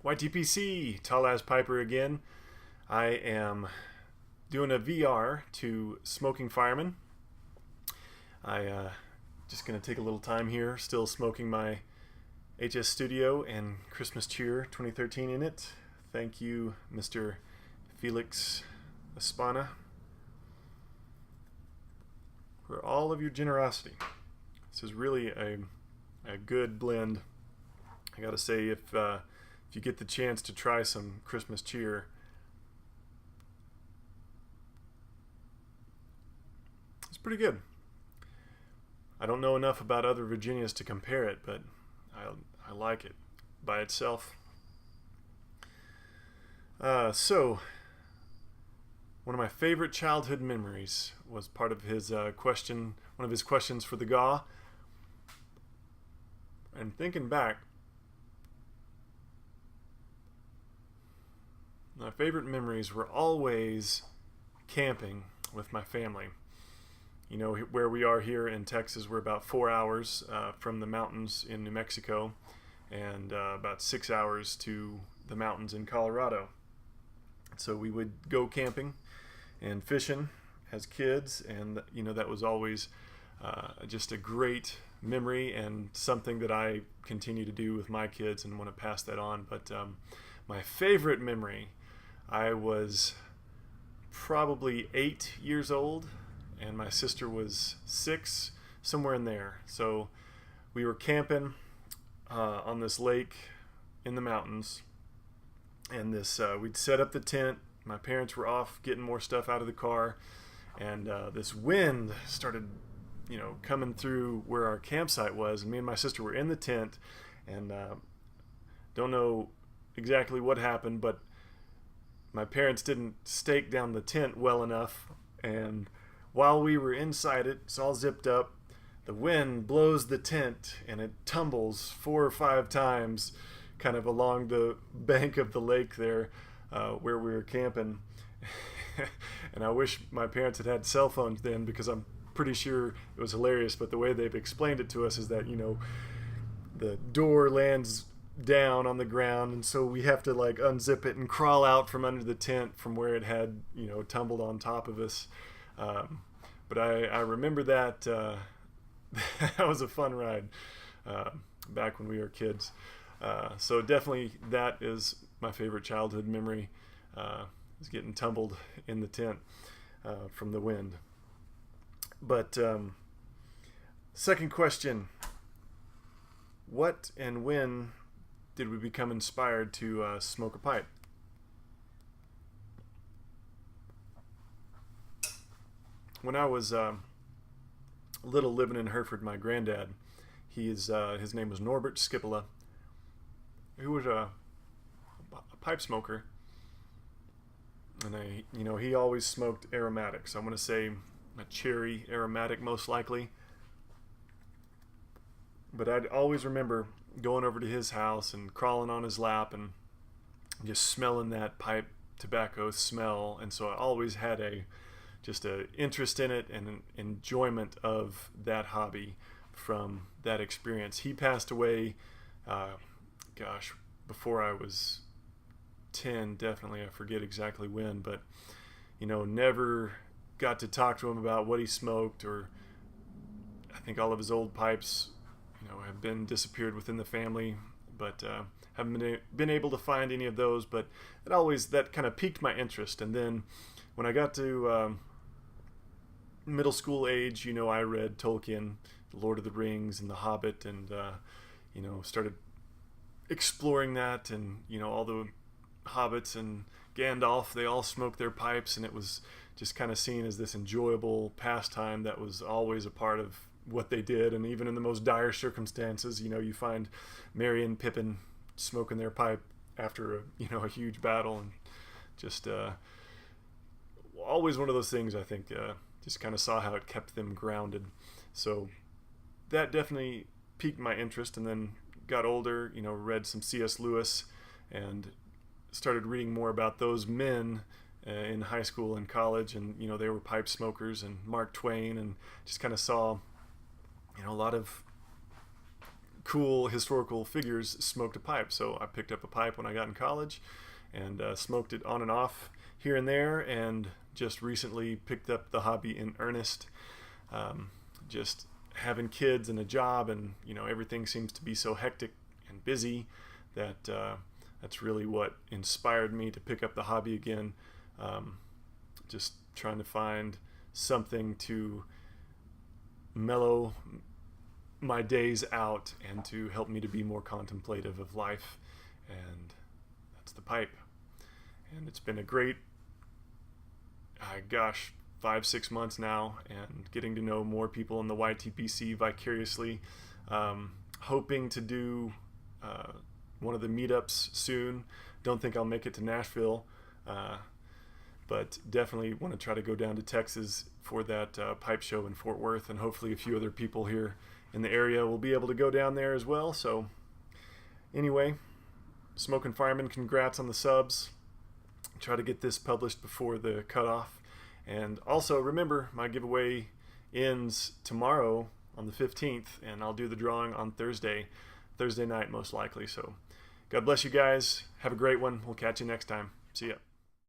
YTPC, Tall As Piper again. I am doing a VR to Smokin Fireman. Just going to take a little time here, still smoking my HS Studio and Christmas Cheer 2013 in it. Thank you, Mr. Felix Espana, for all of your generosity. This is really a good blend. I gotta say, if you get the chance to try some Christmas Cheer, it's pretty good. I don't know enough about other Virginias to compare it, but I like it by itself. So, one of my favorite childhood memories was part of his one of his questions for the GAW. And thinking back, my favorite memories were always camping with my family. You know, where we are here in Texas, we're about 4 hours from the mountains in New Mexico and about 6 hours to the mountains in Colorado. So we would go camping and fishing as kids, and you know, that was always just a great memory and something that I continue to do with my kids and want to pass that on. But my favorite memory, I was probably 8 years old and my sister was 6, somewhere in there. So we were camping on this lake in the mountains, and we'd set up the tent. My parents were off getting more stuff out of the car, and this wind started, coming through where our campsite was, and me and my sister were in the tent, and don't know exactly what happened, but my parents didn't stake down the tent well enough, and while we were inside it, it's all zipped up, the wind blows the tent and it tumbles 4 or 5 times kind of along the bank of the lake there where we were camping. And I wish my parents had cell phones then, because I'm pretty sure it was hilarious, but the way they've explained it to us is that, the door lands down on the ground, and so we have to like unzip it and crawl out from under the tent from where it had, tumbled on top of us. But I remember that that was a fun ride back when we were kids. So definitely that is my favorite childhood memory, is getting tumbled in the tent from the wind. But second question, what and when did we become inspired to smoke a pipe? When I was little, living in Hereford, my granddad, his name was Norbert Skipola, who was a pipe smoker, and he always smoked aromatics. I want to say a cherry aromatic, most likely. But I'd always remember going over to his house and crawling on his lap and just smelling that pipe tobacco smell, and so I always had just an interest in it and an enjoyment of that hobby from that experience. He passed away, before I was 10, definitely. I forget exactly when, but, never got to talk to him about what he smoked, or I think all of his old pipes, have been disappeared within the family, but haven't been able to find any of those, but that kind of piqued my interest. And then when I got to middle school age, I read Tolkien, The Lord of the Rings and The Hobbit, and started exploring that, and all the hobbits and Gandalf, they all smoked their pipes, and it was just kind of seen as this enjoyable pastime that was always a part of what they did. And even in the most dire circumstances, you find Merry and Pippin smoking their pipe after a huge battle, and just always one of those things. I think just kind of saw how it kept them grounded. So that definitely piqued my interest. And then got older, read some C.S. Lewis and started reading more about those men in high school and college, and they were pipe smokers, and Mark Twain, and just kind of saw a lot of cool historical figures smoked a pipe. So I picked up a pipe when I got in college and smoked it on and off here and there, and just recently picked up the hobby in earnest. Just having kids and a job, and everything seems to be so hectic and busy that that's really what inspired me to pick up the hobby again. Just trying to find something to mellow my days out and to help me to be more contemplative of life, and that's the pipe. And it's been a great 5-6 months now, and getting to know more people in the YTPC vicariously. Hoping to do one of the meetups soon. Don't think I'll make it to Nashville, but definitely want to try to go down to Texas for that pipe show in Fort Worth, and hopefully a few other people here in the area will be able to go down there as well. So anyway, Smokin Fireman, congrats on the subs. Try to get this published before the cutoff. And also remember, my giveaway ends tomorrow on the 15th, and I'll do the drawing on Thursday night most likely. So God bless you guys. Have a great one. We'll catch you next time. See ya.